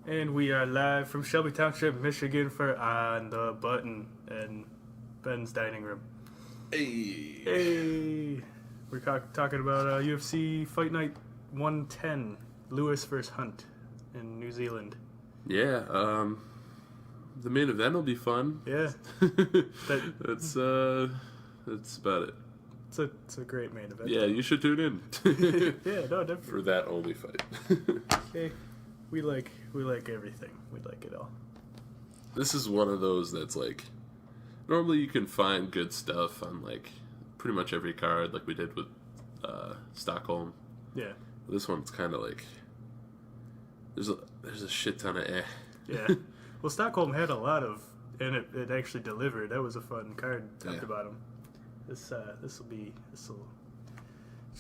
And we are live from Shelby Township, Michigan for On the Button in Ben's dining room. Hey. Hey! We're talking about UFC Fight Night 110, Lewis vs. Hunt in New Zealand. Yeah, the main event will be fun. Yeah. That's about it. It's a great main event. Yeah, you should tune in. Yeah, no, definitely. For that only fight. Hey, we like everything. We like it all. This is one of those that's like, normally you can find good stuff on like pretty much every card, like we did with Stockholm. Yeah. This one's kind of like there's a shit ton of eh. Yeah. Well, Stockholm had a lot of, and it actually delivered. That was a fun card top to bottom. It's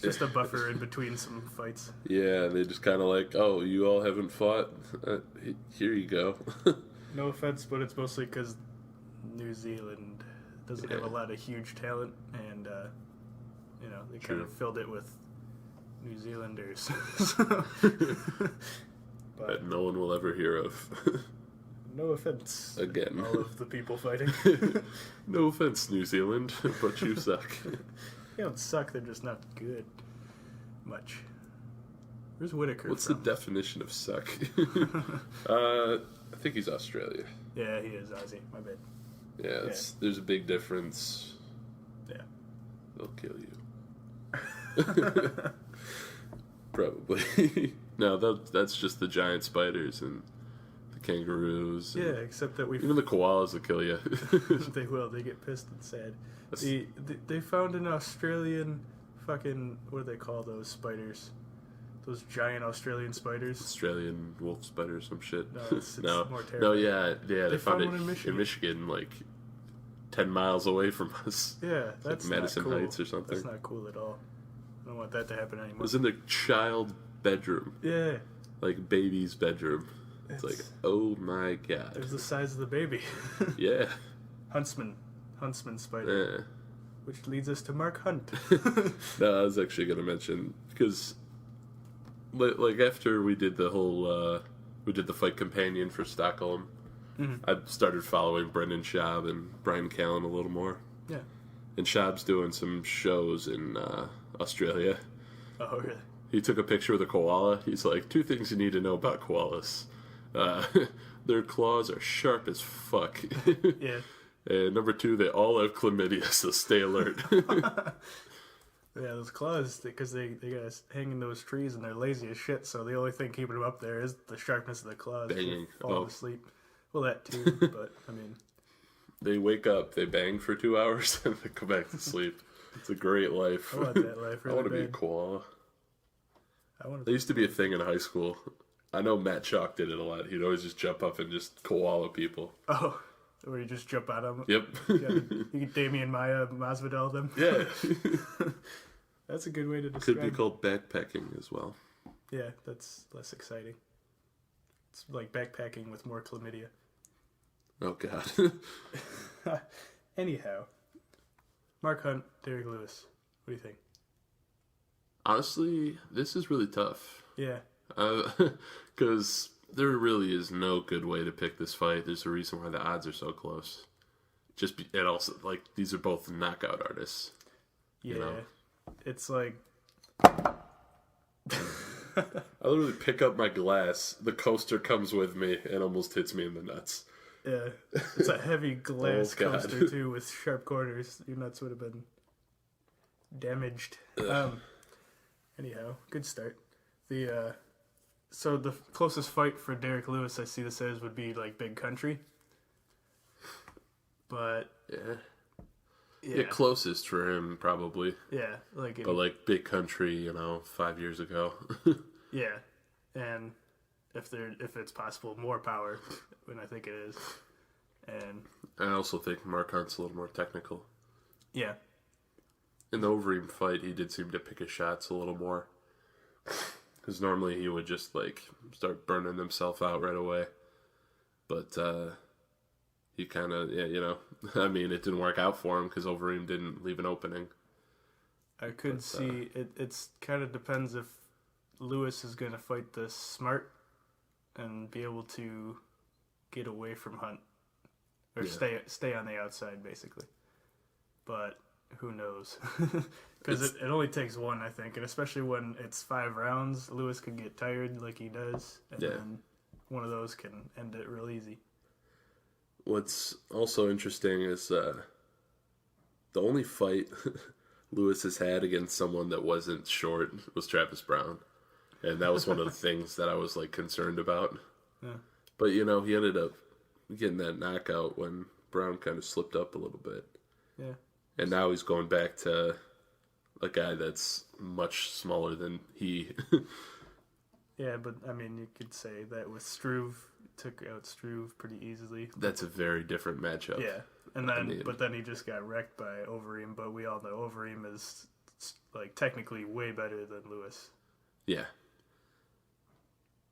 just a buffer in between some fights. Yeah, they just kind of like, oh, you all haven't fought? Here you go. No offense, but it's mostly because New Zealand doesn't have a lot of huge talent, and they kind of filled it with New Zealanders. But no one will ever hear of. No offense. Again. All of the people fighting. No offense, New Zealand, but you suck. They don't suck, they're just not good. Much. Where's Whitaker What's from? the definition of suck? I think he's Australia. Yeah, he is Aussie. My bad. Yeah, there's a big difference. Yeah. They'll kill you. Probably. No, that's just the giant spiders and the kangaroos. Yeah, except that even the koalas will kill you. They will. They get pissed and sad. They found an Australian fucking, what do they call those spiders? Those giant Australian spiders? Australian wolf spider or some shit. No, it's no. more terrible. No, yeah, they found it one in Michigan, like 10 miles away from us. Yeah, that's like Madison not cool. Heights or something. That's not cool at all. I don't want that to happen anymore. It was in the child bedroom. Yeah. Like baby's bedroom. It's like, oh my god. It was the size of the baby. Yeah. Huntsman spider. Yeah. Which leads us to Mark Hunt. No, I was actually going to mention, because like after we did the whole fight companion for Stockholm, I started following Brendan Schaub and Brian Callen a little more. Yeah. And Schaub's doing some shows in Australia. Oh, really? He took a picture with a koala. He's like, 2 things you need to know about koalas. Their claws are sharp as fuck. Yeah. And number 2, they all have chlamydia, so stay alert. Yeah, those claws, because they got us hanging those trees and they're lazy as shit, so the only thing keeping them up there is the sharpness of the claws. Banging. Falling asleep. Well, that too, but, I mean... They wake up, they bang for 2 hours, and they go back to sleep. It's a great life. I want that life really I want to be a bad. koala. There used to be a thing in high school. I know Matt Chalk did it a lot. He'd always just jump up and just koala people. Oh, where you just jump out of them? Yep. You can Damien Maya Masvidal them? Yeah. That's a good way to describe Could be called backpacking as well. Yeah, that's less exciting. It's like backpacking with more chlamydia. Oh, God. Anyhow, Mark Hunt, Derek Lewis. What do you think? Honestly, this is really tough. Yeah. Because there really is no good way to pick this fight. There's a reason why the odds are so close. And also, like, these are both knockout artists. Yeah. You know? It's like... I literally pick up my glass, the coaster comes with me, and almost hits me in the nuts. Yeah. It's a heavy glass God. coaster, too, with sharp corners. Your nuts would have been damaged. Anyhow, good start. So the closest fight for Derek Lewis, I see this as, would be like Big Country. But yeah, closest for him probably. Yeah, but like Big Country, 5 years ago. Yeah, and if it's possible, more power, and I think it is. And I also think Mark Hunt's a little more technical. Yeah. In the Overeem fight, he did seem to pick his shots a little more. Because normally he would just, start burning himself out right away. But he kind of, I mean, it didn't work out for him because Overeem didn't leave an opening. I could see, it's kind of depends if Lewis is going to fight the smart and be able to get away from Hunt or Yeah. stay on the outside basically. But who knows? Because it only takes one, I think, and especially when it's 5 rounds, Lewis could get tired like he does, and then one of those can end it real easy. What's also interesting is the only fight Lewis has had against someone that wasn't short was Travis Brown. And that was one of the things that I was like concerned about. Yeah. But he ended up getting that knockout when Brown kind of slipped up a little bit. Yeah. And now he's going back to a guy that's much smaller than he. Yeah, but I mean, you could say that with Struve, took out Struve pretty easily. That's a very different matchup. Yeah, and then he just got wrecked by Overeem. But we all know Overeem is like technically way better than Lewis. Yeah.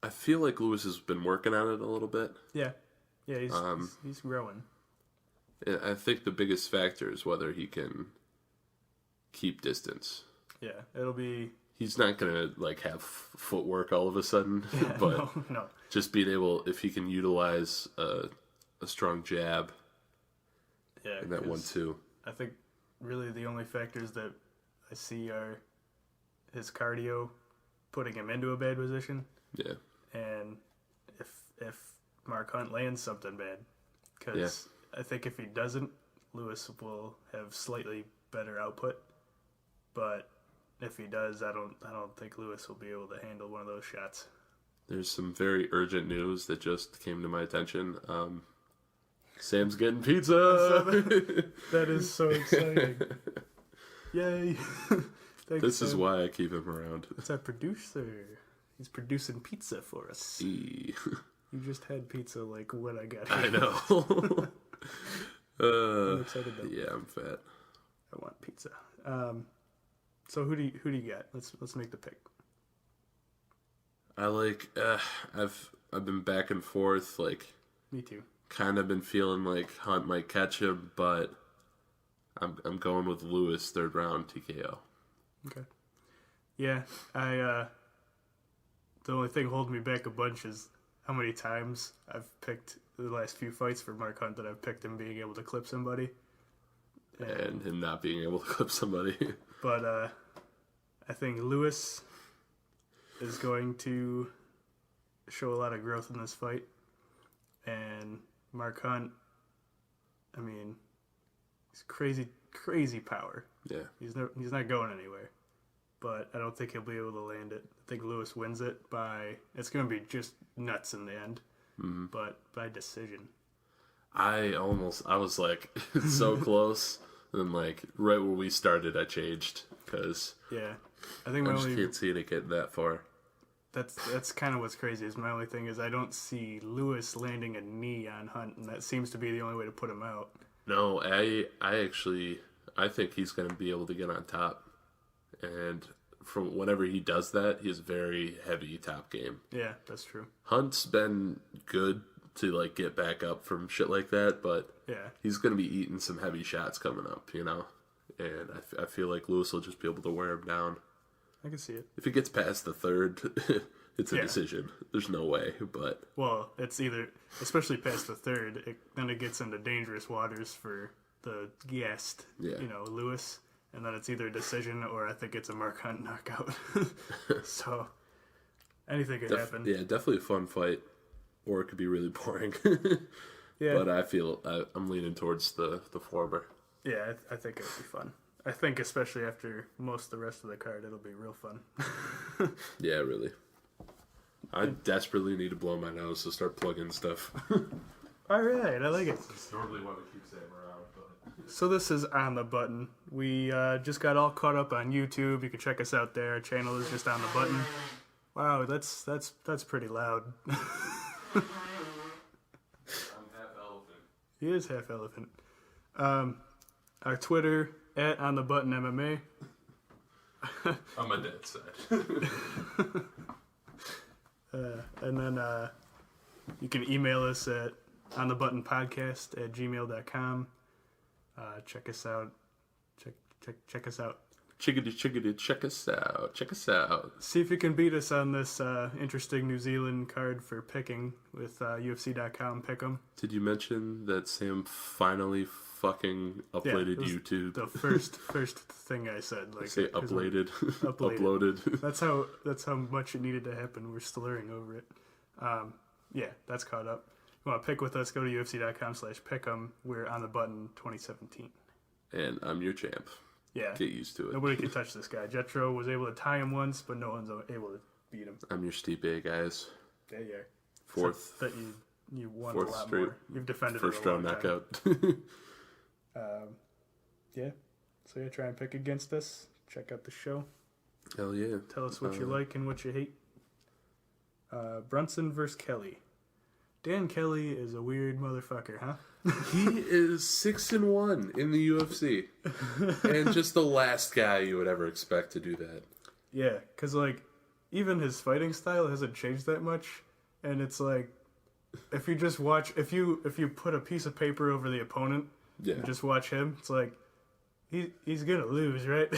I feel like Lewis has been working on it a little bit. Yeah, he's growing. I think the biggest factor is whether he can keep distance. Yeah, it'll be. He's not gonna like have footwork all of a sudden, but no. Just being able, if he can utilize a strong jab. Yeah, and that 1-2. I think really the only factors that I see are his cardio, putting him into a bad position. Yeah. And if Mark Hunt lands something bad, because I think if he doesn't, Lewis will have slightly better output. But if he does, I don't think Lewis will be able to handle one of those shots. There's some very urgent news that just came to my attention. Sam's getting pizza. That is so exciting! Yay! Thanks, this Sam. is why I keep him around. It's our producer. He's producing pizza for us. You just had pizza like when I got here. I know. I'm excited though. Yeah, I'm fat. I want pizza. So who do you got? Let's make the pick. I like. I've been back and forth. Like, Me too. kind of been feeling like Hunt might catch him, but I'm going with Lewis 3rd round TKO. Okay. Yeah, the only thing holding me back a bunch is how many times I've picked the last few fights for Mark Hunt that I've picked him being able to clip somebody. And him not being able to clip somebody. But I think Lewis is going to show a lot of growth in this fight. And Mark Hunt, I mean, he's crazy power. Yeah. He's not going anywhere. But I don't think he'll be able to land it. I think Lewis wins it by... It's going to be just nuts in the end. Mm-hmm. But by decision. I was like so close. And then like right where we started, I changed. Because I think I just can't see it getting that far. That's kind of what's crazy. Is my only thing is I don't see Lewis landing a knee on Hunt. And that seems to be the only way to put him out. No, I think he's going to be able to get on top. And from whenever he does that, he has very heavy top game. Yeah, that's true. Hunt's been good to like get back up from shit like that, but he's going to be eating some heavy shots coming up, And I feel like Lewis will just be able to wear him down. I can see it. If he gets past the 3rd, it's a decision. There's no way, but... Well, it's either, especially past the 3rd, then it gets into dangerous waters for the guest, Lewis. And then it's either a decision or I think it's a Mark Hunt knockout. So, anything could happen. Yeah, definitely a fun fight. Or it could be really boring. But I feel I'm leaning towards the former. Yeah, I think it'll be fun. I think especially after most of the rest of the card, it'll be real fun. Yeah, really. I desperately need to blow my nose to start plugging stuff. All right, I like it. That's normally what we keep saying around. So this is On the Button. We just got all caught up on YouTube. You can check us out there. Our channel is just On the Button. Wow, that's pretty loud. I'm half elephant. He is half elephant. Our Twitter @OnTheButtonMMA. On my dad's side. And then you can email us at onthebuttonpodcast@gmail.com. Check us out. Check us out. Chickadee, chickadee, check us out. Check us out. See if you can beat us on this interesting New Zealand card for picking with UFC.com pick'em. Did you mention that Sam finally fucking uploaded YouTube? The first thing I said. Like, say uploaded. Uploaded. That's how much it needed to happen. We're slurring over it. Yeah, that's caught up. You want to pick with us, go to UFC.com/pick'em. We're on the button 2017. And I'm your champ. Yeah. Get used to it. Nobody can touch this guy. Jetro was able to tie him once, but no one's able to beat him. I'm your Stipe, guys. There you are. Fourth. That you won fourth a lot straight. more. You've defended First it a round long time. knockout. Yeah. So yeah, try and pick against us. Check out the show. Hell yeah. Tell us what you like and what you hate. Brunson versus Kelly. Dan Kelly is a weird motherfucker, huh? He is 6-1 in the UFC. And just the last guy you would ever expect to do that. Yeah, because, like, even his fighting style hasn't changed that much. And it's like, if you just watch, if you put a piece of paper over the opponent and just watch him, it's like, he's going to lose, right?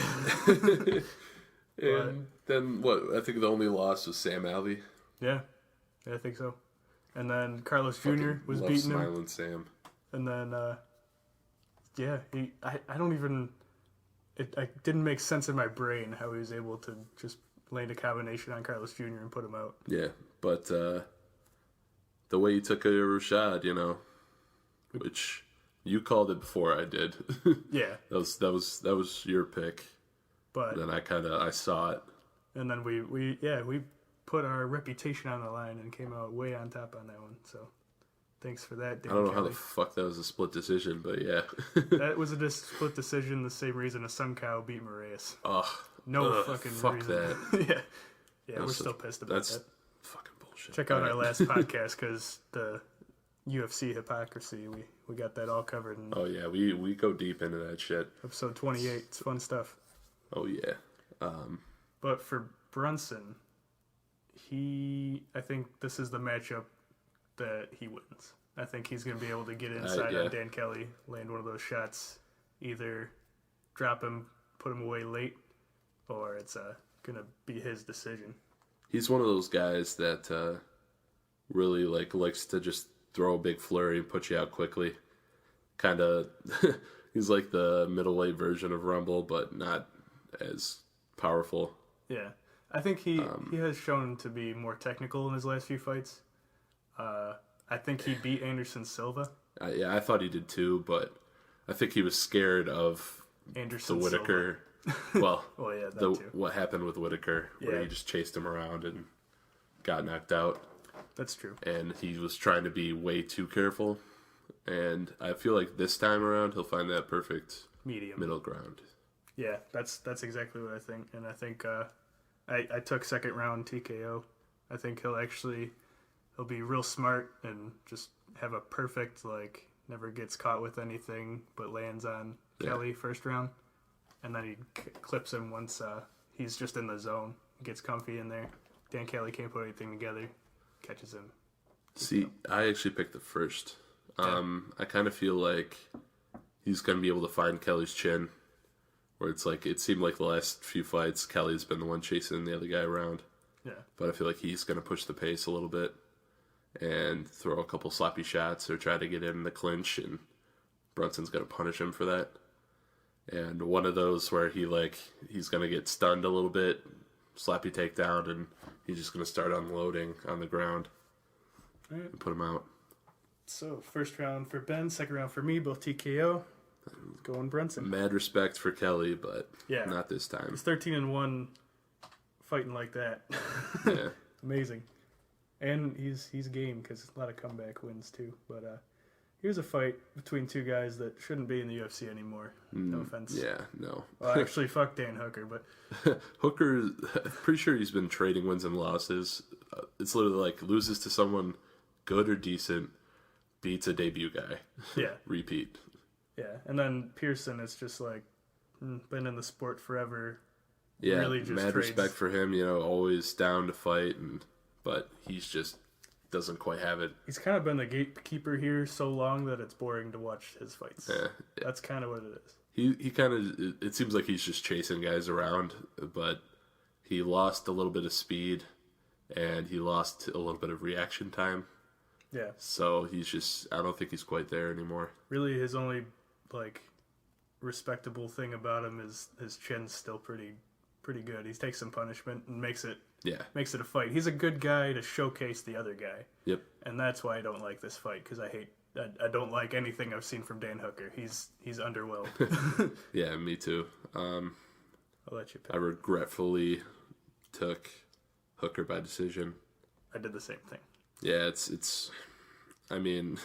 And then, what, I think the only loss was Sam Alvey. Yeah, I think so. And then Carlos Jr. was beating him. Smiling Sam. And then, yeah, I don't even, it didn't make sense in my brain how he was able to just land a combination on Carlos Jr. and put him out. Yeah, but the way he took a Rashad, you know, which you called it before I did. Yeah. that was your pick. But then I saw it. And then we put our reputation on the line and came out way on top on that one. So thanks for that, Dan I don't know Kelly. how the fuck that was a split decision, but yeah. That was a split decision, the same reason a Sun Cow beat Moraes. Fuck reason. That. Yeah, we're still pissed about that's that. Fucking bullshit. Check out our last podcast, because the UFC hypocrisy, we got that all covered in oh yeah, we go deep into that shit. episode 28. It's fun stuff. Oh yeah. But for Brunson, I think this is the matchup that he wins. I think he's going to be able to get inside on Dan Kelly, land one of those shots, either drop him, put him away late, or it's going to be his decision. He's one of those guys that really likes to just throw a big flurry and put you out quickly. Kind of, he's like the middleweight version of Rumble, but not as powerful. Yeah. I think he has shown to be more technical in his last few fights. I think he beat Anderson Silva. I thought he did too, but I think he was scared of Anderson the Whitaker. Well, yeah, that too. What happened with Whitaker, where he just chased him around and got knocked out. That's true. And he was trying to be way too careful. And I feel like this time around he'll find that perfect middle ground. Yeah, that's exactly what I think. And I think I took second round TKO. I think he'll be real smart and just have a perfect, like, never gets caught with anything but lands on Kelly first round. And then he clips him once he's just in the zone, gets comfy in there. Dan Kelly can't put anything together, catches him. See, I actually picked the first. I kind of feel like he's going to be able to find Kelly's chin, where it's like, it seemed like the last few fights, Kelly's been the one chasing the other guy around. Yeah. But I feel like he's going to push the pace a little bit and throw a couple sloppy shots or try to get in the clinch, and Brunson's going to punish him for that. And one of those where he's going to get stunned a little bit, sloppy takedown, and he's just going to start unloading on the ground and put him out. So, first round for Ben, second round for me, both TKO. Going Brunson. Mad respect for Kelly, but not this time. He's 13-1 fighting like that. Yeah. Amazing. And he's game, because a lot of comeback wins too. But here's a fight between two guys that shouldn't be in the UFC anymore. No offense. Yeah, no. Well, actually, fuck Dan Hooker, but... Hooker, I'm pretty sure he's been trading wins and losses. It's literally like, loses to someone good or decent, beats a debut guy. Yeah. Repeat. Yeah, and then Pearson is just like, been in the sport forever. Yeah, really just mad trades. Respect for him, always down to fight, but he's just doesn't quite have it. He's kind of been the gatekeeper here so long that it's boring to watch his fights. Yeah. That's kind of what it is. He kind of, it seems like he's just chasing guys around, but he lost a little bit of speed and he lost a little bit of reaction time. Yeah. So he's just, I don't think he's quite there anymore. Really, his only, like, respectable thing about him is his chin's still pretty good. He takes some punishment and makes it a fight. He's a good guy to showcase the other guy. Yep. And that's why I don't like this fight, because I don't like anything I've seen from Dan Hooker. He's underwhelmed. Yeah, me too. I'll let you pick. I regretfully took Hooker by decision. I did the same thing. Yeah, it's. I mean,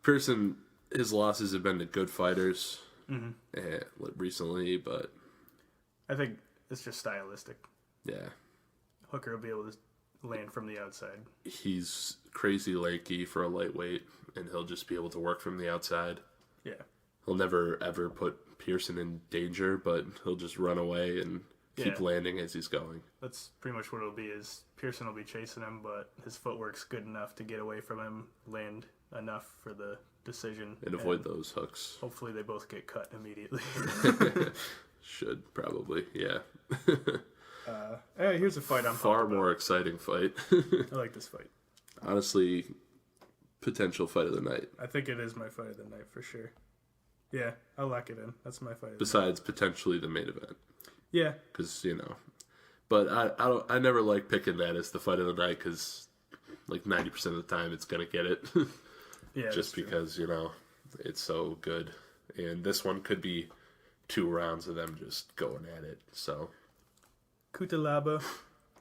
Pearson, his losses have been to good fighters recently, but I think it's just stylistic. Yeah, Hooker will be able to land from the outside. He's crazy lanky for a lightweight, and he'll just be able to work from the outside. Yeah, he'll never ever put Pearson in danger, but he'll just run away and keep landing as he's going. That's pretty much what it'll be. Is Pearson will be chasing him, but his footwork's good enough to get away from him, land enough for the decision, and avoid those hooks. Hopefully, they both get cut immediately. Should probably, yeah. Hey, here's a fight I'm far more exciting fight. I like this fight. Honestly, potential fight of the night. I think it is my fight of the night for sure. Yeah, I'll lock it in. That's my fight. Besides potentially the main event. Yeah, because but I never like picking that as the fight of the night because like 90% of the time it's gonna get it. Yeah, just because it's so good, and this one could be 2 rounds of them just going at it. So, Cutelaba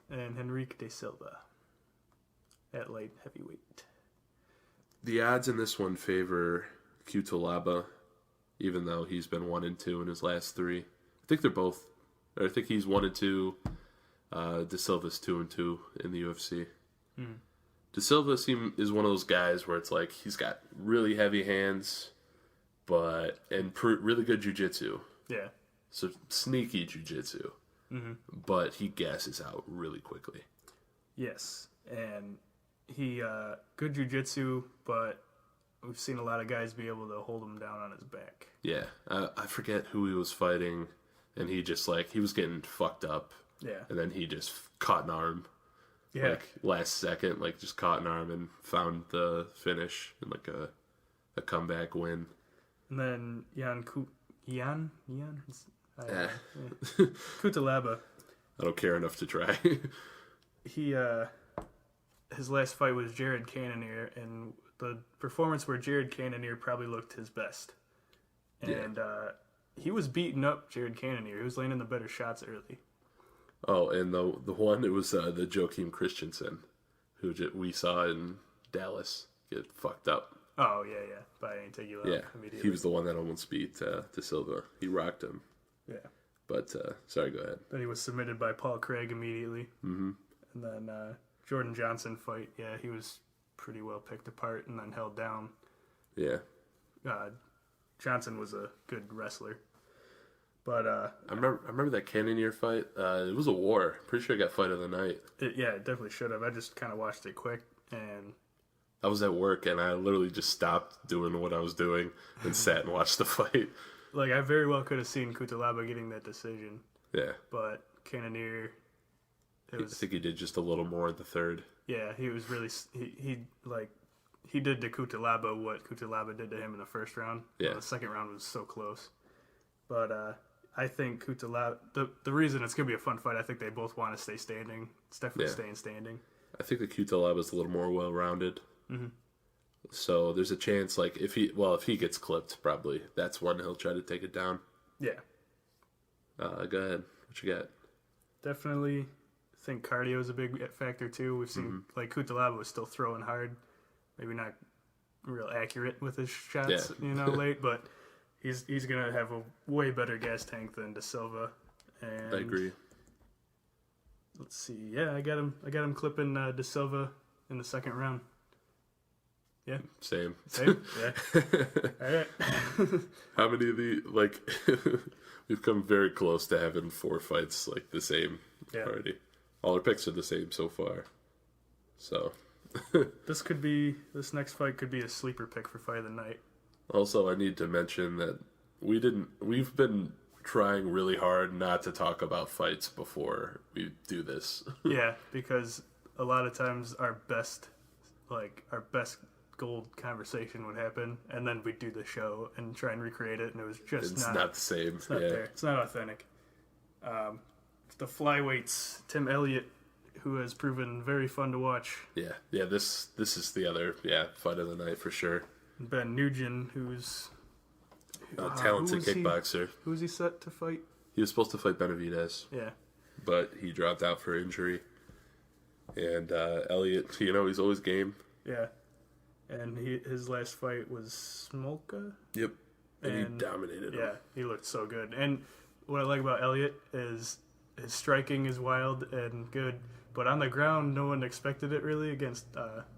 and Henrique de Silva at light heavyweight. The odds in this one favor Cutelaba, even though he's been 1-2 in his last 3. I think they're both. I think he's 1-2. De Silva's 2-2 in the UFC. Mm. De Silva is one of those guys where it's like he's got really heavy hands, and really good jiu-jitsu. Yeah. So sneaky jiu-jitsu. Mm-hmm. But he gasses out really quickly. Yes, and he good jiu-jitsu, but we've seen a lot of guys be able to hold him down on his back. Yeah, I forget who he was fighting. And he just, he was getting fucked up. Yeah. And then he just caught an arm. Yeah. Last second, just caught an arm and found the finish in, a comeback win. And then Cutelaba. I don't care enough to try. His last fight was Jared Cannonier, and the performance where Jared Cannonier probably looked his best. And, he was beating up Jared Cannonier. He was landing the better shots early. Oh, and the one, it was the Joakim Christensen, who we saw in Dallas get fucked up. Oh, yeah. By Antigua. Yeah, immediately. he was the one that almost beat De Silva. He rocked him. Yeah. But, sorry, go ahead. Then he was submitted by Paul Craig immediately. Mm-hmm. And then Jordan Johnson fight, he was pretty well picked apart and then held down. Yeah. Johnson was a good wrestler. But I remember that Cannonier fight. It was a war. Pretty sure it got fight of the night. It definitely should have. I just kind of watched it quick, and I was at work, and I literally just stopped doing what I was doing and sat and watched the fight. I very well could have seen Cutelaba getting that decision. Yeah. But Cannonier, I think he did just a little more in the third. Yeah, he was really he did to Cutelaba what Cutelaba did to him in the first round. Yeah. The second round was so close. But I think Cutelaba, the reason it's going to be a fun fight, I think they both want to stay standing. It's definitely staying standing. I think the Cutelaba is a little more well-rounded. Mm-hmm. So there's a chance, if he gets clipped, probably, that's when he'll try to take it down. Yeah. Go ahead. What you got? Definitely think cardio is a big factor, too. We've seen, Cutelaba was still throwing hard. Maybe not real accurate with his shots, late, but he's gonna have a way better gas tank than De Silva. And I agree. Let's see. Yeah, I got him clipping De Silva in the second round. Yeah. Same. Yeah. All right. How many of the we've come very close to having 4 fights the same already. All our picks are the same so far. So. This next fight could be a sleeper pick for fight of the night. Also, I need to mention that we've been trying really hard not to talk about fights before we do this. Yeah, because a lot of times our best gold conversation would happen, and then we'd do the show and try and recreate it, and it was just It's not the same. It's not there. It's not authentic. The flyweights, Tim Elliott, who has proven very fun to watch. Yeah. This is the other fight of the night for sure. Ben Nugent, who's A talented kickboxer. Who was he set to fight? He was supposed to fight Benavidez. Yeah. But he dropped out for injury. And Elliott, he's always game. Yeah. And his last fight was Smolka? Yep. And he dominated him. Yeah, he looked so good. And what I like about Elliott is his striking is wild and good, but on the ground, no one expected it really against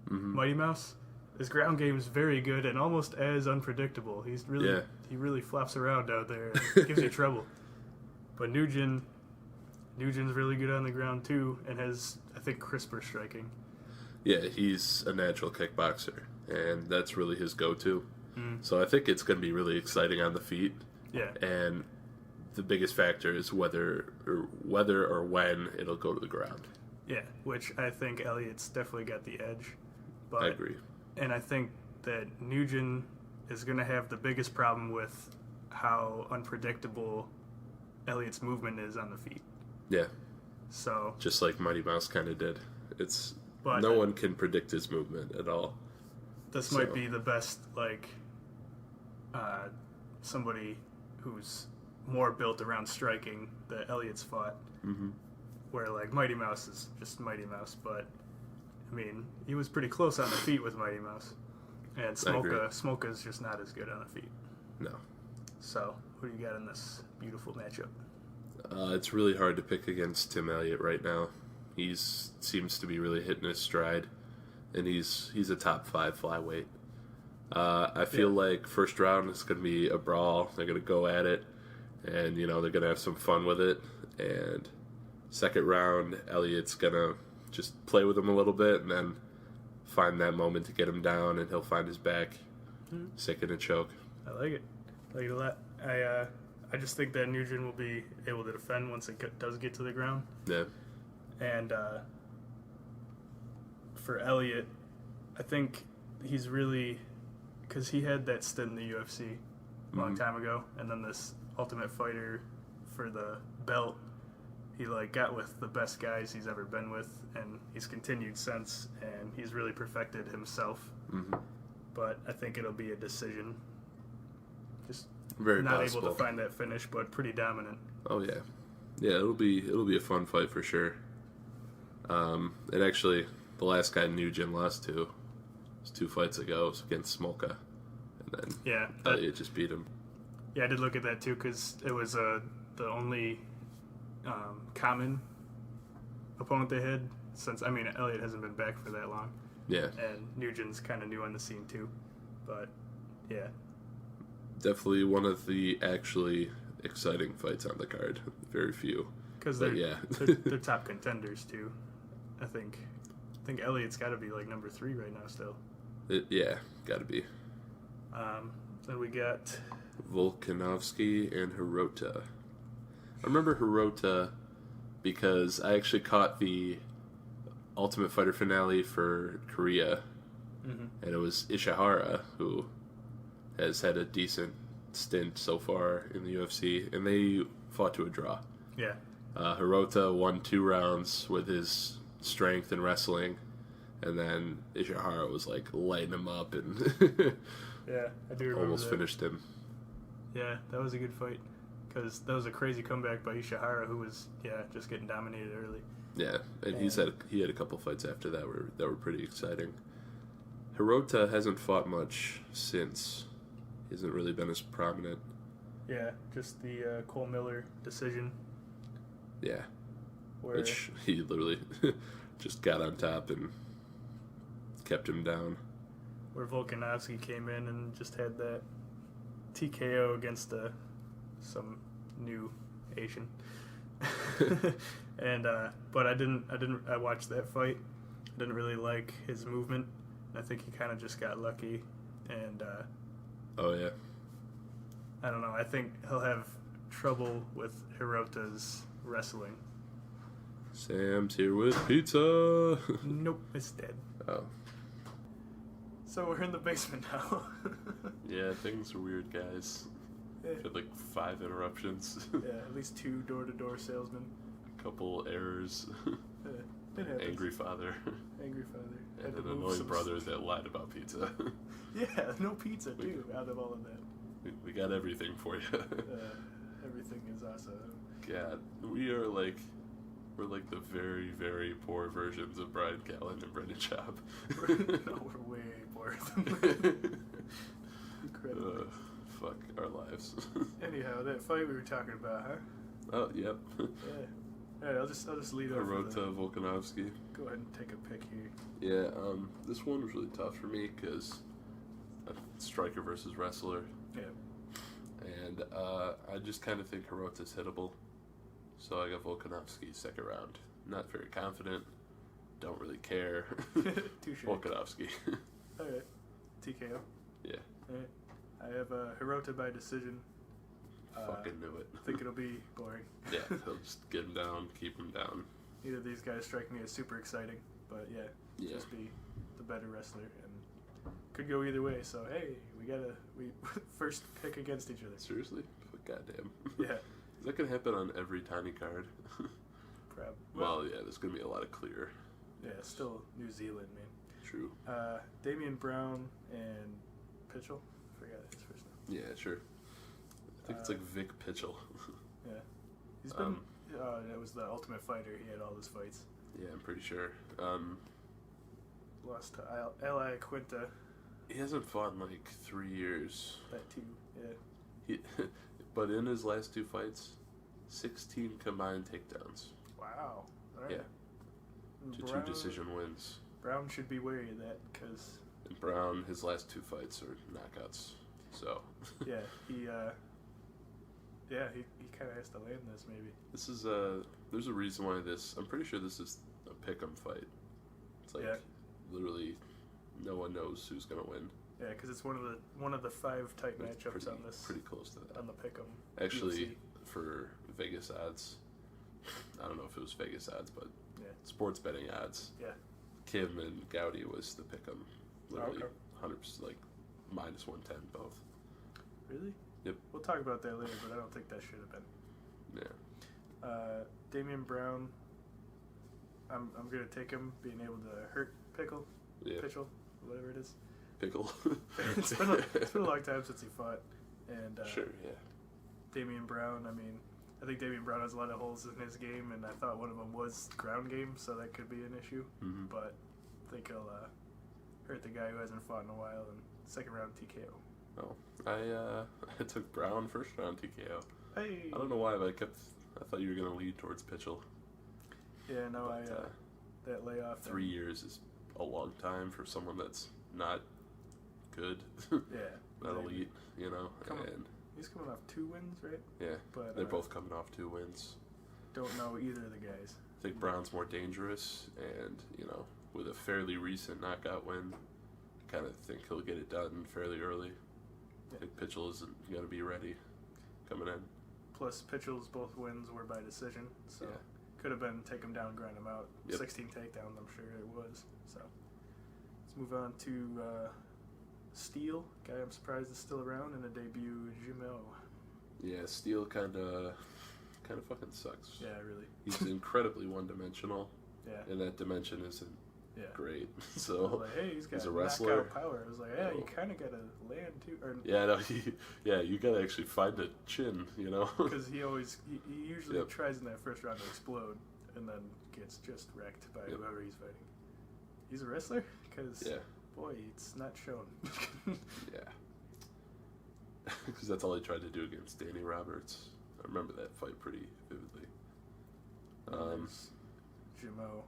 Mighty Mouse. His ground game is very good and almost as unpredictable. He really flops around out there and gives you trouble. But Nugent's really good on the ground too, and has, I think, crisper striking. Yeah, he's a natural kickboxer, and that's really his go-to. So I think it's going to be really exciting on the feet. Yeah. And the biggest factor is whether or when it'll go to the ground. Yeah, which I think Elliott's definitely got the edge. But, I agree. And I think that Nugent is going to have the biggest problem with how unpredictable Elliott's movement is on the feet. Yeah. So just like Mighty Mouse kind of did. No one can predict his movement at all. This might be the best, somebody who's more built around striking that Elliott's fought. Mm-hmm. Where, Mighty Mouse is just Mighty Mouse, but, I mean, he was pretty close on the feet with Mighty Mouse. And Smolka's just not as good on the feet. No. So, who do you got in this beautiful matchup? It's really hard to pick against Tim Elliott right now. He seems to be really hitting his stride, and he's a top 5 flyweight. I feel like first round is going to be a brawl. They're going to go at it, and they're going to have some fun with it. And second round, Elliott's going to just play with him a little bit, and then find that moment to get him down, and he'll find his back, second and choke. I like it. I like it a lot. I just think that Nugent will be able to defend once it does get to the ground. Yeah. And for Elliott, I think he's really, because he had that stint in the UFC a long time ago, and then this Ultimate Fighter for the belt, he got with the best guys he's ever been with, and he's continued since, and he's really perfected himself. Mm-hmm. But I think it'll be a decision. Just very not possible. Able to find that finish, but pretty dominant. Oh yeah, it'll be a fun fight for sure. And actually, the last guy Nugent lost to was 2 fights ago. It was against Smolka, and then Elliott just beat him. Yeah, I did look at that too because it was the only common opponent they had since. I mean, Elliott hasn't been back for that long. Yeah, and Nugent's kind of new on the scene too, but yeah, definitely one of the actually exciting fights on the card. Very few, because they're top contenders too. I think Elliott's got to be number 3 right now still. Got to be. Then we got Volkanovski and Hirota. I remember Hirota because I actually caught the Ultimate Fighter finale for Korea, and it was Ishihara, who has had a decent stint so far in the UFC, and they fought to a draw. Yeah. Hirota won 2 rounds with his strength and wrestling, and then Ishihara was lighting him up and yeah, I do remember almost that. Finished him. Yeah, that was a good fight because that was a crazy comeback by Ishihara, who was just getting dominated early. Yeah, and he had a couple fights after that were pretty exciting. Hirota hasn't fought much since. He hasn't really been as prominent. Yeah, just the Cole Miller decision. Yeah, which he literally just got on top and kept him down. Where Volkanovski came in and just had that TKO against some new Asian. And but I watched that fight. I didn't really like his movement. I think he kind of just got lucky, and oh yeah, I don't know. I think he'll have trouble with Hirota's wrestling. Sam's here with pizza. Nope, it's dead. Oh. So we're in the basement now. Yeah, things are weird, guys. Had like 5 interruptions. Yeah, at least 2 door-to-door salesmen. Couple errors. It happens. Angry father. Angry father. And Had an to move annoying some brother stuff. that lied about pizza. Yeah, no pizza too. Out of all of that, We got everything for you. everything is awesome. God, we're like the very, very poor versions of Brian Callen and Brendan Schaub. No, we're way poorer than that. Incredible. Fuck our lives. Anyhow, that fight we were talking about, huh? Oh, yep. Yeah. All right, I'll just lead over. Hirota Volkanovski. Go ahead and take a pick here. Yeah, this one was really tough for me because striker versus wrestler. Yeah. And I just kind of think Hirota's hittable. So I got Volkanovski second round. Not very confident. Don't really care. Touche. Volkanovski. All right. TKO. Yeah. All right. I have Hirota by decision. Fucking knew it. I think it'll be boring. Yeah, he'll just get him down, keep him down. Neither of these guys strike me as super exciting, but yeah, just be the better wrestler, and could go either way. So hey, we first pick against each other. Seriously? Goddamn. Yeah. Is that gonna happen on every tiny card? Probably. Well, yeah, there's gonna be a lot of clear. Yeah, still New Zealand, man. True. Damian Brown and Pitchell. Forgot his first name. Yeah, sure. I think it's like Vic Pitchell. Yeah. He's been. It was the Ultimate Fighter. He had all his fights. Yeah, I'm pretty sure. Lost to L.I. Quinta. He hasn't fought in like 3 years. That too. Yeah. But in his last 2 fights, 16 combined takedowns. Wow. All right. Yeah. To 2 decision wins. Brown should be wary of that because. And Brown, his last 2 fights are knockouts. So. Yeah, he kind of has to land this maybe. This is there's a reason why I'm pretty sure this is a pick'em fight. It's like literally no one knows who's gonna win. Yeah, because it's one of the 5 tight matchups on this. Pretty close to that. On the pick'em. Actually, UFC. for Vegas odds, I don't know if it was Vegas odds, but sports betting odds. Yeah. Kim and Gowdy was the pick'em. Literally, okay. 100%, like minus 110 both. Really? Yep. We'll talk about that later, but I don't think that should have been. Yeah. Damian Brown. I'm gonna take him being able to hurt Pickle. Yeah. Pitchell, whatever it is. Pickle. It's been a long time since he fought, and sure, yeah. Damian Brown. I mean, I think Damian Brown has a lot of holes in his game, and I thought one of them was ground game, so that could be an issue. Mm-hmm. But I think he'll hurt the guy who hasn't fought in a while, and second round TKO. Oh, I took Brown first round TKO. Hey. I don't know why, but I thought you were gonna lead towards Pitchell. Yeah, no, that layoff. 3 years is a long time for someone that's not good. Yeah. Not elite, you know. He's coming off 2 wins, right? Yeah, but they're both coming off 2 wins. Don't know either of the guys. I think Brown's more dangerous, and with a fairly recent knockout win, I kind of think he'll get it done fairly early. Yeah. I think Pitchell isn't going to be ready coming in. Plus, Pitchell's both wins were by decision, so could have been take him down, grind him out. Yep. 16 takedowns, I'm sure it was. So let's move on to Steele, guy I'm surprised is still around, and a debut, Jimmo. Yeah, Steele kind of fucking sucks. Yeah, really. He's incredibly one-dimensional. Yeah. And that dimension isn't great. I So was like, hey, he's got a wrestler. knockout power. I was like, yeah, you kind of got to land too. Or, yeah, no, you got to actually find a chin, Because he usually tries in that first round to explode, and then gets just wrecked by whoever he's fighting. He's a wrestler? Because, boy, it's not shown. Yeah. Because that's all he tried to do against Danny Roberts. I remember that fight pretty vividly. Jimmo.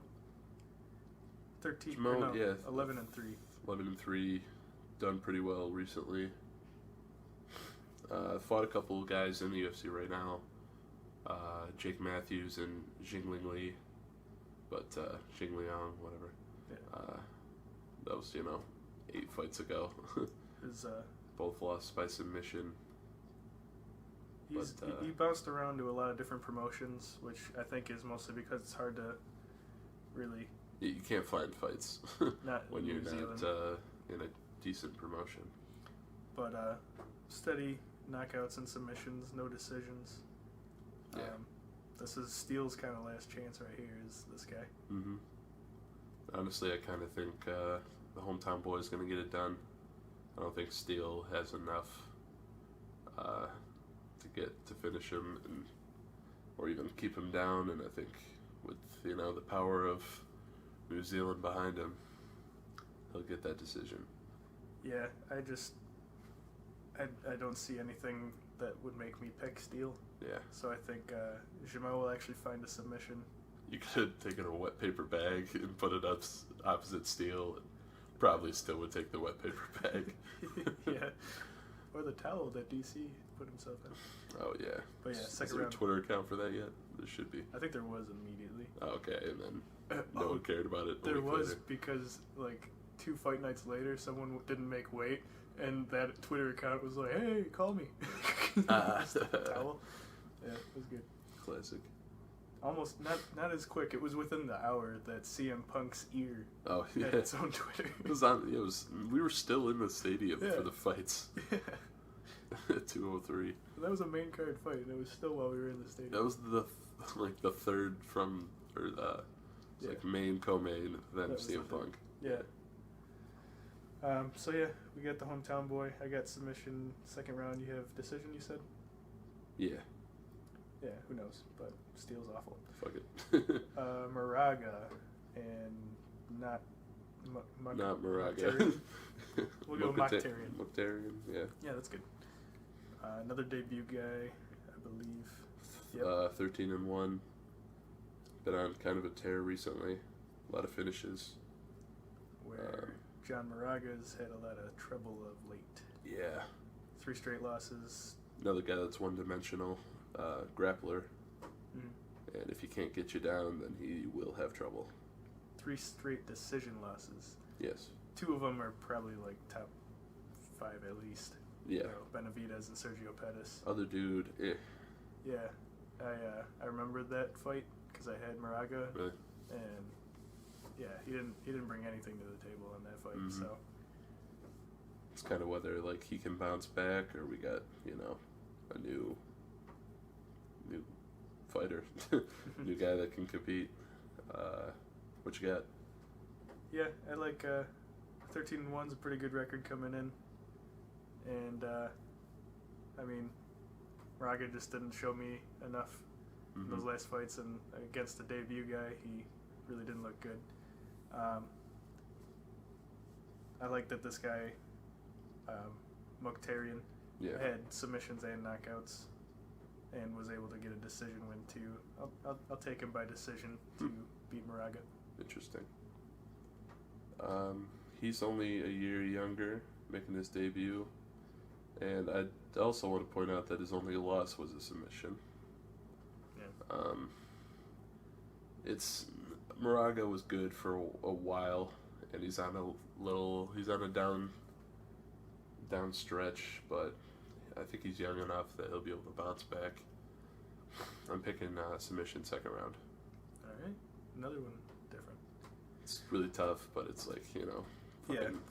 13, Jimmo, 11 and 3. 11 and 3, done pretty well recently. Fought a couple of guys in the UFC right now. Jake Matthews and Jingling Li. But Jing Liang, whatever. Yeah. That was, 8 fights ago. His, Both lost by submission. He bounced around to a lot of different promotions, which I think is mostly because it's hard to really... You can't find fights not when you're New Zealand. not in a decent promotion. But steady knockouts and submissions, no decisions. Yeah. This is Steele's kind of last chance right here, is this guy. Mm-hmm. Honestly, I kind of think the hometown boy is going to get it done. I don't think Steele has enough to finish him or even keep him down. And I think with the power of New Zealand behind him, he'll get that decision. Yeah, I don't see anything that would make me pick Steele. Yeah. So I think Jamel will actually find a submission. You could have taken a wet paper bag and put it up opposite Steele, and probably still would take the wet paper bag. Yeah. Or the towel that DC put himself in. Oh, yeah. But yeah, second Is there round. a Twitter account for that yet? There should be. I think there was immediately. Oh, okay, and then no one cared about it. There was later. because, 2 fight nights later, someone didn't make weight, and that Twitter account was like, hey, call me. Towel. Yeah, it was good. Classic. Almost not as quick. It was within the hour that CM Punk's ear Yeah. had its own Twitter. We were still in the stadium for the fights. Yeah. At 2:03. That was a main card fight, and it was still while we were in the stadium. That was the third from main co-main then CM Punk. Yeah. So yeah, we got the hometown boy. I got submission. Second round, you have decision. You said. Yeah. Yeah. Who knows? But Steele's awful. Fuck it. Moraga and not Moraga. We'll go Mokhtarian. Mokhtarian, yeah. Yeah, that's good. Another debut guy, I believe. Yep. 13-1. Been on kind of a tear recently. A lot of finishes. Where John Moraga's had a lot of trouble of late. Yeah. 3 straight losses. Another guy that's one-dimensional. Grappler. Mm-hmm. And if he can't get you down, then he will have trouble. 3 straight decision losses. Yes. 2 of them are probably top 5 at least. Yeah. Benavidez and Sergio Pettis. Other dude, Yeah, I remembered that fight because I had Moraga. Really? And yeah, he didn't bring anything to the table in that fight. Mm-hmm. So it's kind of whether he can bounce back or we got a new fighter, new guy that can compete. What you got? Yeah, I like 13-1's a pretty good record coming in, and Moraga just didn't show me enough in those last fights, and against the debut guy, he really didn't look good. I like that this guy, Mokhtarian, had submissions and knockouts, and was able to get a decision win too. I'll take him by decision to beat Moraga. Interesting. He's only a year younger, making his debut, and I also want to point out that his only loss was a submission. Yeah. Moraga was good for a while, and he's on a down stretch, but I think he's young enough that he'll be able to bounce back. I'm picking submission second round. All right, another one different. It's really tough, but it's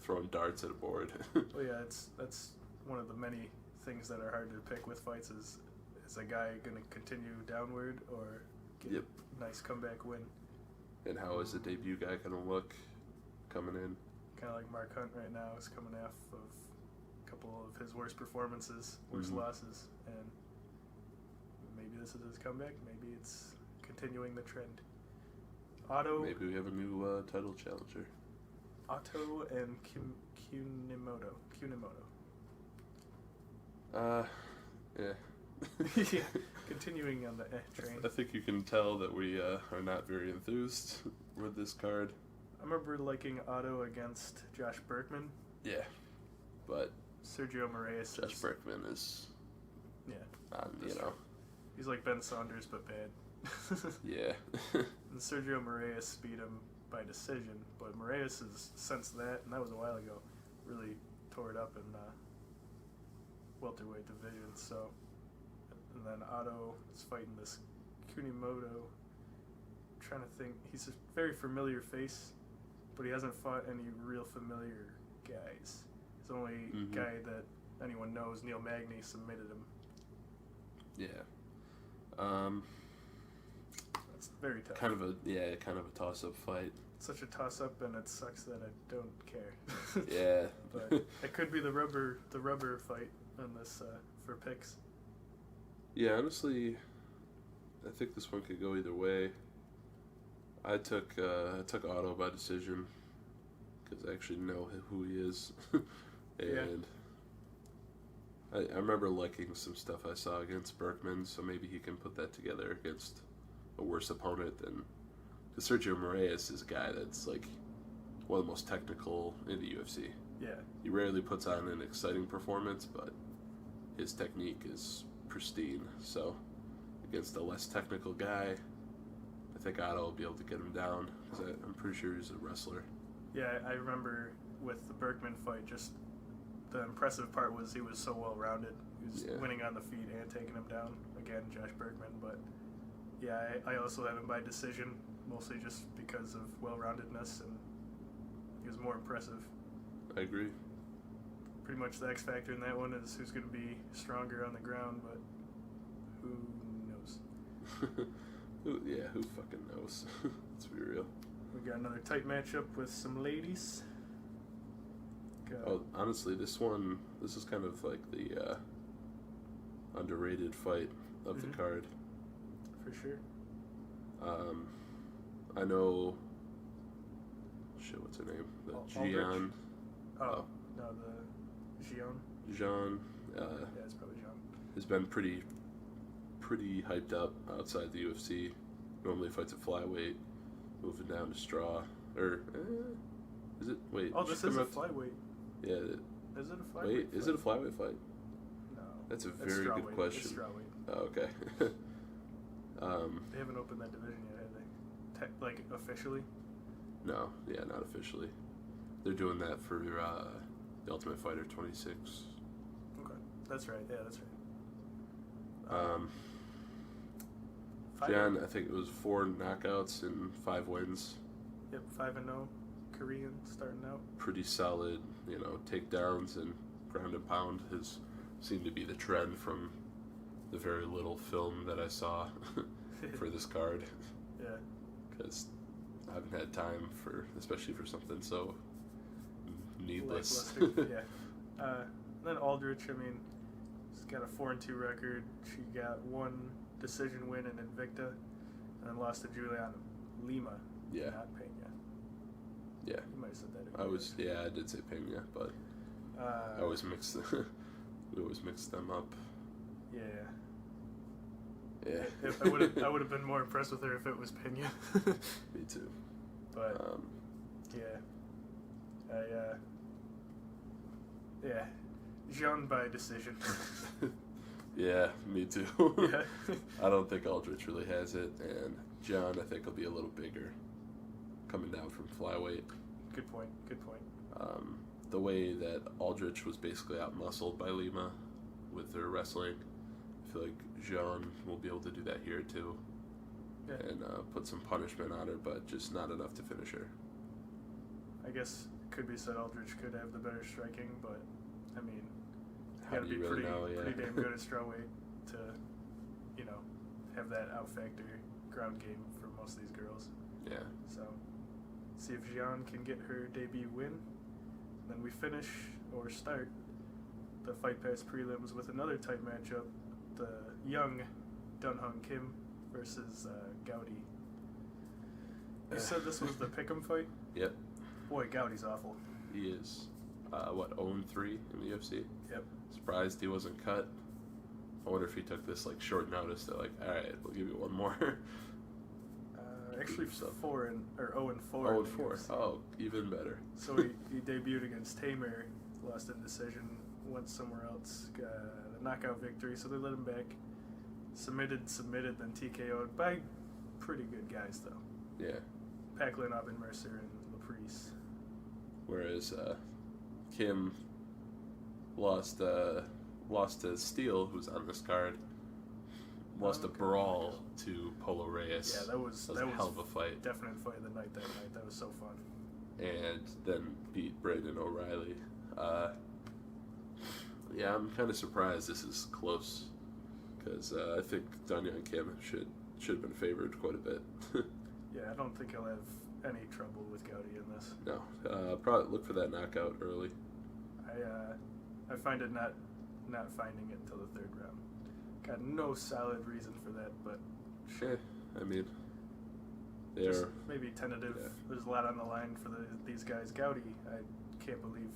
throwing darts at a board. Well, yeah, that's one of the many things that are hard to pick with fights is a guy going to continue downward or get a nice comeback win. And how is the debut guy going to look coming in? Kind of like Mark Hunt right now is coming off of a couple of his worst performances, worst losses, and maybe this is his comeback. Maybe it's continuing the trend. Otto. Maybe we have a new title challenger. Otto and Kunimoto. Yeah. Yeah. Continuing on the train. I think you can tell that we are not very enthused with this card. I remember liking Otto against Josh Berkman. Yeah, but Sergio Moraes. Josh Berkman is, he's like Ben Saunders but bad. Yeah. And Sergio Moraes beat him by decision, but Moraes has since that, and that was a while ago, really tore it up in welterweight division. So And then Otto is fighting this Kunimoto. I'm trying to think. He's a very familiar face, but he hasn't fought any real familiar guys. His only guy that anyone knows, Neil Magny, submitted him. Yeah. It's very tough. Kind of a toss-up fight. It's such a toss-up, and it sucks that I don't care. Yeah. But it could be the rubber fight on this for picks. Yeah, honestly, I think this one could go either way. I took Otto by decision because I actually know who he is, and I remember liking some stuff I saw against Berkman, so maybe he can put that together against a worse opponent than. Because Sergio Moraes is a guy that's like one of the most technical in the UFC. Yeah. He rarely puts on an exciting performance, but his technique is pristine. So against a less technical guy, I think Otto will be able to get him down. Because I'm pretty sure he's a wrestler. Yeah, I remember with the Berkman fight, just the impressive part was he was so well-rounded. He was winning on the feet and taking him down. Again, Josh Berkman. But yeah, I also have him by decision, mostly just because of well-roundedness, and he was more impressive. I agree. Pretty much the X factor in that one is who's going to be stronger on the ground, but who knows? Who fucking knows? Let's be real. We got another tight matchup with some ladies. Honestly, this is kind of like the underrated fight of the card. For sure. I know. Shit, what's her name? The Gian. No, the Gian. Jean. Yeah, it's probably Jean. Has been pretty hyped up outside the UFC. Normally fights at flyweight, moving down to straw. Or is it? Wait. Oh, this is a flyweight. Yeah. Is it a flyweight? Wait, is it a flyweight fight? No. That's a very good question. It's strawweight. Oh, okay. They haven't opened that division yet, have they? Like officially? No, yeah, not officially. They're doing that for the Ultimate Fighter 26. Okay, that's right. Yeah, that's right. Jan, I think it was 4 knockouts and 5 wins. Yep, 5-0. Korean starting out. Pretty solid, takedowns and ground and pound has seemed to be the trend from the very little film that I saw for this card. Yeah. Because I haven't had time especially for something so needless. Yeah. Then Aldrich, she's got a 4-2 record. She got 1 decision win in Invicta, and then lost to Juliana Lima. Yeah. Not Pena. Yeah. You might have said that. I did say Pena, but I always mix we always mix them up. Yeah. Yeah. I would have been more impressed with her if it was Pena. Me too. But Jean by decision. Yeah, me too. Yeah. I don't think Aldrich really has it, and John I think will be a little bigger coming down from flyweight. Good point. The way that Aldrich was basically out-muscled by Lima with her wrestling, I feel like Jean will be able to do that here too. Yeah. And put some punishment on her, but just not enough to finish her. I guess it could be said Aldrich could have the better striking, but you gotta be really pretty damn good at strawweight to, have that out factor ground game for most of these girls. Yeah. So, see if Jean can get her debut win. Then we finish or start the Fight Pass prelims with another tight matchup: the young Dunhung Kim versus Gowdy. You said this was the pick'em fight? Yep. Boy, Gowdy's awful. He is, 0-3 in the UFC? Yep. Surprised he wasn't cut. I wonder if he took this short notice. They're like, all right, we'll give you one more. Actually, 0-4. 0-4. Oh, even better. So he debuted against Tamer, lost in decision, went somewhere else, got a knockout victory. So they let him back. Submitted, then TKO'd by pretty good guys though. Yeah. Packlin, Aubin Mercer, and Laprice. Whereas Kim lost to Steele, who's on this card, lost a brawl to Polo Reyes. Yeah, that was a hell of a fight. Definite fight of the night that night. That was so fun. And then beat Brandon O'Reilly. Yeah, I'm kind of surprised this is close because I think Danyang Kim should have been favored quite a bit. Yeah, I don't think he'll have any trouble with Gowdy in this. No, probably look for that knockout early. I find it not finding it until the third round. Got no solid reason for that, but sure. I mean, just they're maybe tentative. Yeah. There's a lot on the line for these guys. Gowdy, I can't believe.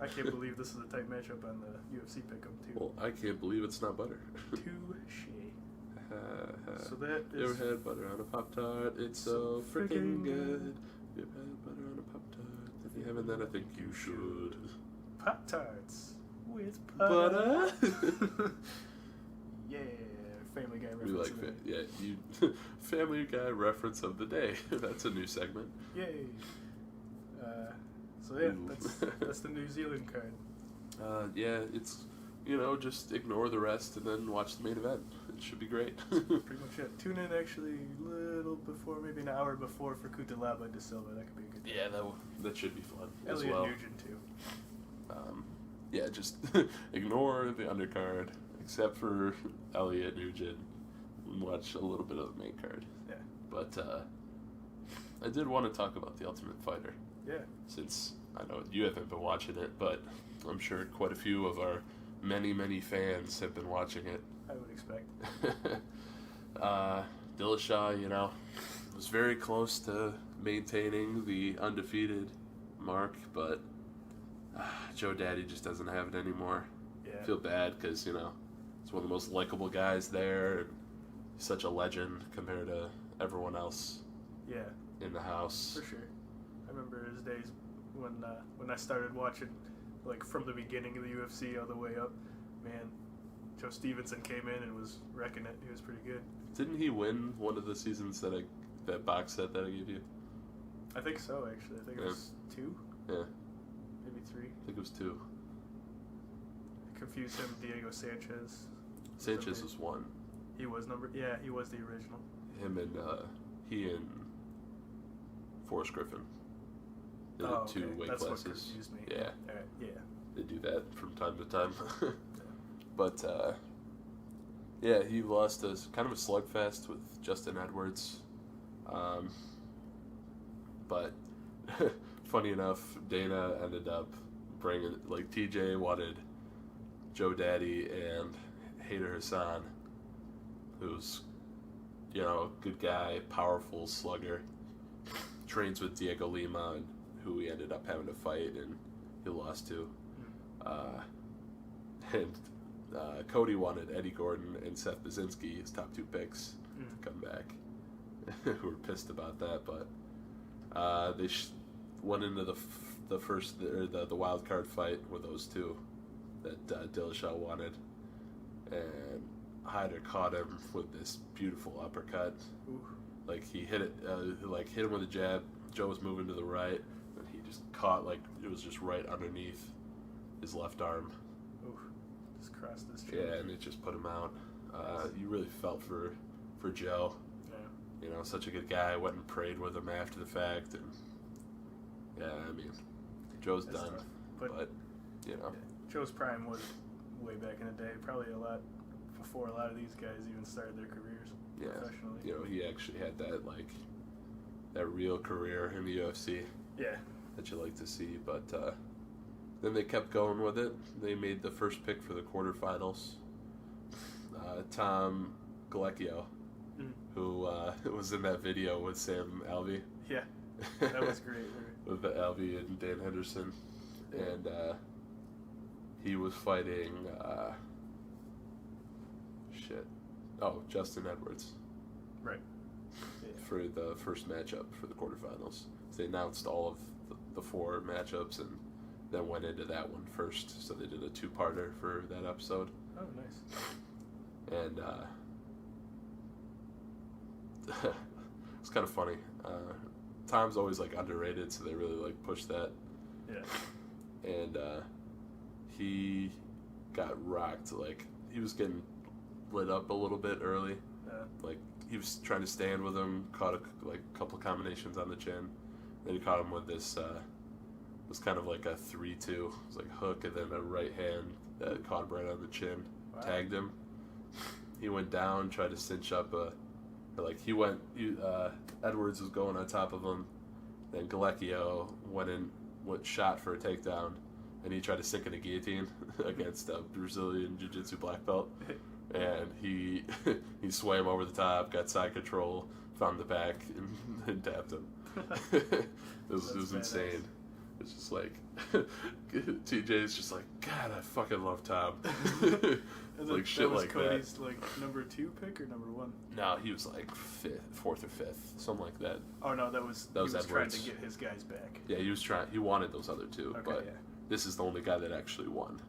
I can't believe this is a tight matchup on the UFC pick'em too. Well, I can't believe it's not butter. Touche. So that You is. ever had butter on a Pop-Tart? It's so freaking good. You ever had butter on a Pop-Tart? If you haven't, then I think you should. Pop-Tarts with butter. Yeah, Family Guy We reference. like you Family Guy reference of the day. That's a new segment. Yay. So yeah, that's the New Zealand card. Yeah, it's just ignore the rest and then watch the main event. It should be great. Pretty much it. Tune in actually a little before, maybe an hour before for Kutalaba de Silva. That could be a good. Yeah, that should be fun as Elliot well. Nugent too. Yeah, just ignore the undercard except for Elliot Nugent and watch a little bit of the main card. Yeah. But I did want to talk about the Ultimate Fighter. Yeah. Since I know you haven't been watching it, but I'm sure quite a few of our many fans have been watching it. I would expect. Dillashaw, was very close to maintaining the undefeated mark, but Joe Daddy just doesn't have it anymore. Yeah. I feel bad because, he's one of the most likable guys there, and he's such a legend compared to everyone else Yeah. in the house. For sure. I remember his days when I started watching, like from the beginning of the UFC all the way up. Man, Joe Stevenson came in and was wrecking it. He was pretty good. Didn't he win one of the seasons that box set that I gave you? I think so, actually. I think it was 2? Yeah. Maybe 3. I think it was 2. I confused him with Diego Sanchez. Sanchez was 1. He was he was the original. Him and he and Forrest Griffin. They're the 2 weight That's classes. what confused me. Yeah. Alright, yeah. They do that from time to time. But yeah, he lost kind of a slugfest with Justin Edwards. But funny enough, Dana ended up bringing, TJ wanted Joe Daddy and Hader Hassan, who's, a good guy, powerful slugger, trains with Diego Lima, who he ended up having to fight and he lost to. And Cody wanted Eddie Gordon and Seth Baczynski, his top 2 picks, to come back. Who were pissed about that, but they went into the wild card fight with those 2 that Dillashaw wanted, and Hyder caught him with this beautiful uppercut. Ooh. He hit it, hit him with a jab. Joe was moving to the right, and he just caught it was just right underneath his left arm. Ooh. Just crossed his chest. Yeah, and it just put him out. You really felt for Joe. Yeah. Such a good guy. Went and prayed with him after the fact, and yeah, I mean, Joe's That's done. tough. But yeah. Joe's prime was way back in the day, probably a lot before a lot of these guys even started their careers professionally. He actually had that real career in the UFC. Yeah. That you like to see, but then they kept going with it. They made the first pick for the quarterfinals. Tom Galecchio, who was in that video with Sam Alvey. Yeah, that was great. With Alvey and Dan Henderson. And he was fighting Justin Edwards. Right. Yeah. For the first matchup for the quarterfinals. So they announced all of the 4 matchups and then went into that one first. So they did a 2-parter for that episode. Oh, nice. And it's kind of funny. Tom's always underrated, so they really push that. Yeah. And he got rocked. He was getting lit up a little bit early. Yeah. Like, he was trying to stand with him, caught a couple combinations on the chin. Then he caught him with this, it was kind of like a 3-2. It was like hook and then a right hand that caught him right on the chin. Wow. Tagged him. He went down, tried to cinch up Edwards was going on top of him. Then Galecchio went shot for a takedown, and he tried to sink in a guillotine against a Brazilian Jiu-Jitsu black belt. And he swam over the top, got side control, found the back, and tapped him. It was insane. It's just like TJ's just like, God, I fucking love Tom. Like shit like Cody's that. Like number 2 pick or number 1? No, he was like 4th or 5th, something like that. Oh no, that was he was trying to get his guys back. Yeah, he was trying. He wanted those other 2, okay, but yeah. This is the only guy that actually won.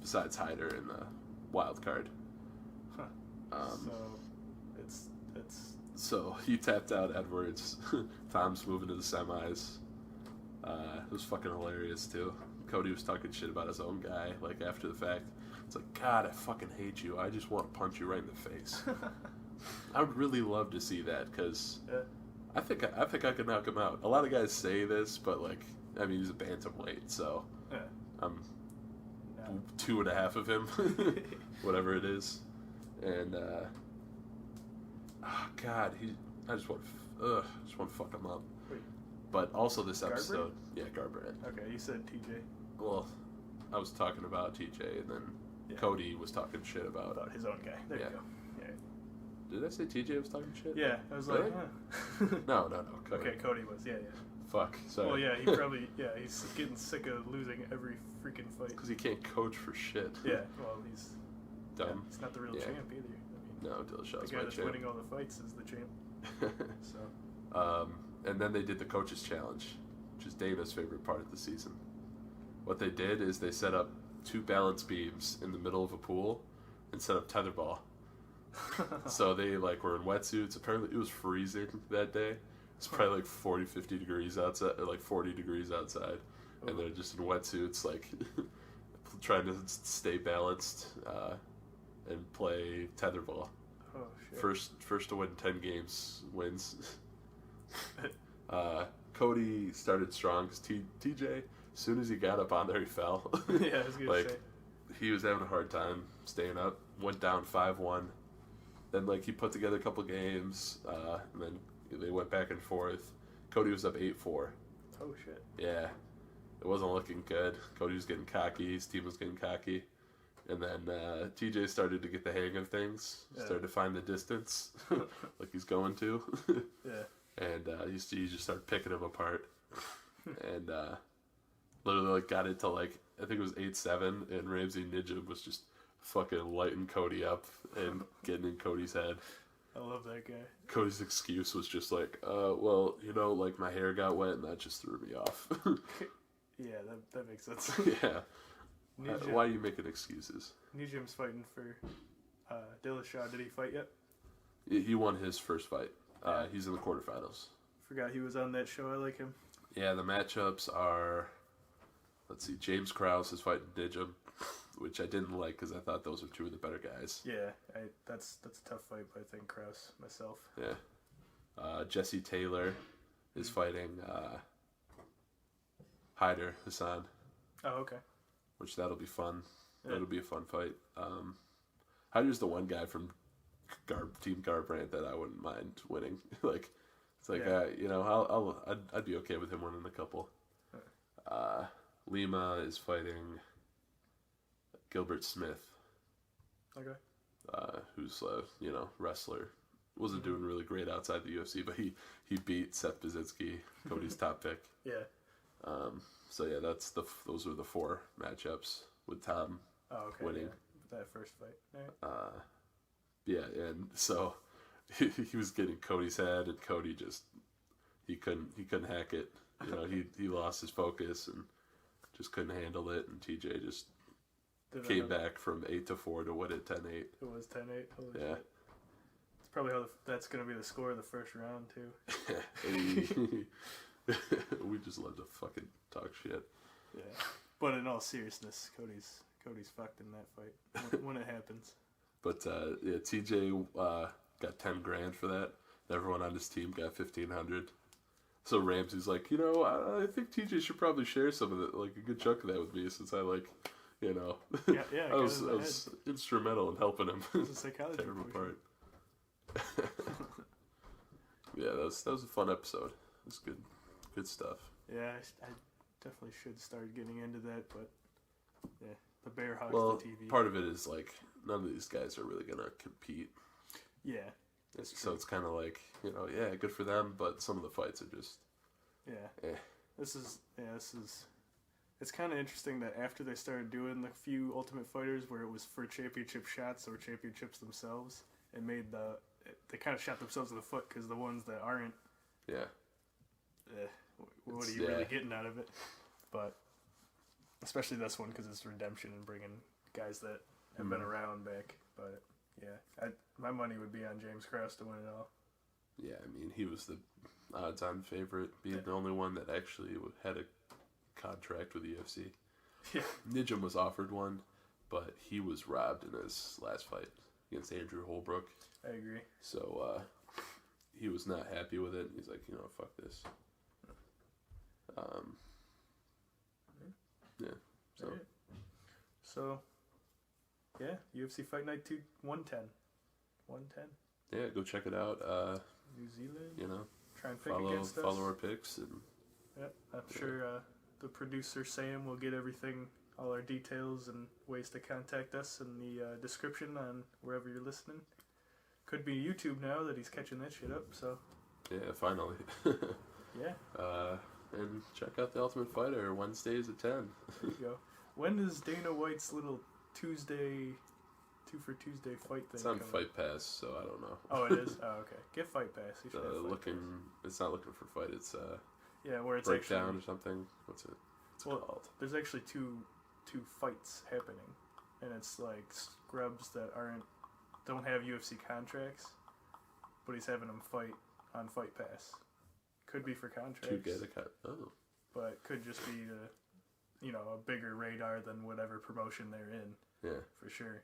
Besides Hyder in the wild card. Huh. So he tapped out Edwards. Tom's moving to the semis. It was fucking hilarious too. Cody was talking shit about his own guy, like after the fact. It's like, God, I fucking hate you. I just want to punch you right in the face. I would really love to see that because I think I could knock him out. A lot of guys say this, but like, I mean, he's a bantamweight, so I'm 2.5 of him, whatever it is, and God, I just want to fuck him up. Wait. But also this Garbrandt? episode, Garbrandt. Okay, you said TJ. Well, I was talking about TJ, and then Cody was talking shit about his own guy. There you go. Yeah. Did I say TJ was talking shit? Yeah, I was really? Like, No, Cody. Okay, Cody was. Yeah. Fuck. Sorry. Well, yeah, he probably he's getting sick of losing every freaking fight. Because he can't coach for shit. Yeah. Well, he's dumb. Yeah, he's not the real champ either. I mean, no, Dillashaw's the guy that's winning all the fights is the champ. So. And then they did the coaches challenge, which is Dana's favorite part of the season. What they did is they set up 2 balance beams in the middle of a pool and set up tetherball. So they were in wetsuits. Apparently it was freezing that day. It's probably like 40, 50 degrees outside, or like 40 degrees outside. Oh. And they're just in wetsuits, like trying to stay balanced and play tetherball. Oh, shit. First to win 10 games wins. Cody started strong because TJ, as soon as he got up on there, he fell. Yeah, I was gonna say. He was having a hard time staying up. Went down 5-1. Then he put together a couple games, and then they went back and forth. Cody was up 8-4. Oh shit. Yeah, it wasn't looking good. Cody was getting cocky. His team was getting cocky. And then TJ started to get the hang of things. Started to find the distance, like he's going to. Yeah. And he just started picking him apart. And literally got it to I think it was 8-7, and Ramsey Nijim was just fucking lighting Cody up and getting in Cody's head. I love that guy. Cody's excuse was just well, my hair got wet and that just threw me off. Yeah, that makes sense. Yeah. Why are you making excuses? Nijim's fighting for Dillashaw. Did he fight yet? He won his first fight. He's in the quarterfinals. Forgot he was on that show. I like him. Yeah, the matchups are, let's see, James Krause is fighting Nijim, which I didn't like because I thought those were 2 of the better guys. Yeah, that's a tough fight, but I think Krause myself. Yeah. Jesse Taylor is fighting Hyder Hassan. Oh, okay. Which that'll be fun. Yeah. That'll be a fun fight. Hyder's the one guy from Team Garbrandt that I wouldn't mind winning. I'd be okay with him winning a couple. Lima is fighting Gilbert Smith. Okay. Who's wrestler. Wasn't doing really great outside the UFC, but he beat Seth Basinski, Cody's top pick. Yeah. So yeah, those are the 4 matchups with Tom winning. Yeah. That first fight. Right. Yeah, and so he was getting Cody's head, and Cody just he couldn't hack it. He lost his focus and just couldn't handle it, and TJ just came back from 8-4 to win it 10-8. It was 10-8. Holy yeah. Shit. It's probably that's going to be the score of the first round too. We just love to fucking talk shit. Yeah, but in all seriousness, Cody's Cody's fucked in that fight when it happens. But yeah, TJ got 10 grand for that. Everyone on his team got 1,500. So Ramsey's like, I think TJ should probably share some of it, like a good chunk of that with me, since I Yeah, I was instrumental in helping him. It was a psychology tear him portion. apart. Yeah, that was a fun episode. It was good stuff. Yeah, I definitely should start getting into that, but yeah, the bear hogs Well, the TV. part of it is like none of these guys are really gonna compete. Yeah, that's true. So it's kind of like yeah, good for them, but some of the fights are just yeah. This is it's kind of interesting that after they started doing the few Ultimate Fighters where it was for championship shots or championships themselves, it made they kind of shot themselves in the foot, because the ones that aren't, yeah. What are you really getting out of it? But especially this one, because it's redemption and bringing guys that have been around back. But yeah, my money would be on James Krause to win it all. Yeah, I mean, he was the odds-on favorite, being the only one that actually had a contract with the UFC. Yeah. Nijam was offered one, but he was robbed in his last fight against Andrew Holbrook. I agree. So he was not happy with it. He's like, fuck this. Yeah. So. Right. So, yeah, UFC Fight Night 110. 110. Yeah, go check it out. New Zealand. Try and pick against us. Follow our picks. And Yep, I'm sure the producer Sam will get all our details and ways to contact us in the description on wherever you're listening. Could be YouTube now that he's catching that shit up, so. Yeah, finally. Yeah. And check out The Ultimate Fighter Wednesdays at 10. There you go. When is Dana White's little Tuesday, 2 for Tuesday fight thing? It's on coming? Fight Pass, so I don't know. Oh, it is? Oh, okay. Get Fight Pass. You should have Fight Pass. It's not looking for fight. It's yeah, where it's breakdown actually, or something. What's it called? There's actually two fights happening, and it's like scrubs that don't have UFC contracts, but he's having them fight on Fight Pass. Could be for contracts. To get a cut. Oh. But it could just be a bigger radar than whatever promotion they're in. Yeah. For sure.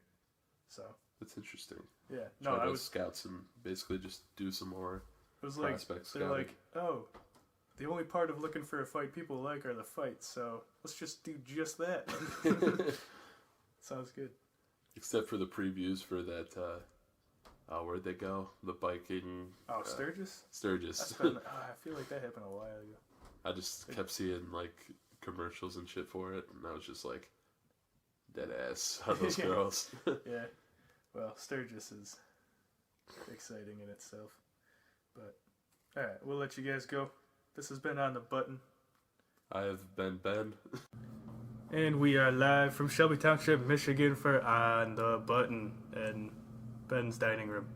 So. That's interesting. Yeah. No, I was scouts and basically just do some more. It was like they're like, oh, the only part of looking for a fight people like are the fights, so let's just do just that. Sounds good. Except for the previews for that. Where'd they go? The biking. Oh, Sturgis. Sturgis. I feel like that happened a while ago. I just kept seeing like commercials and shit for it, and I was just like, dead ass on those girls. Yeah. Well, Sturgis is exciting in itself. But alright, we'll let you guys go. This has been On the Button. I have been Ben. And we are live from Shelby Township, Michigan for On the Button and Ben's dining room.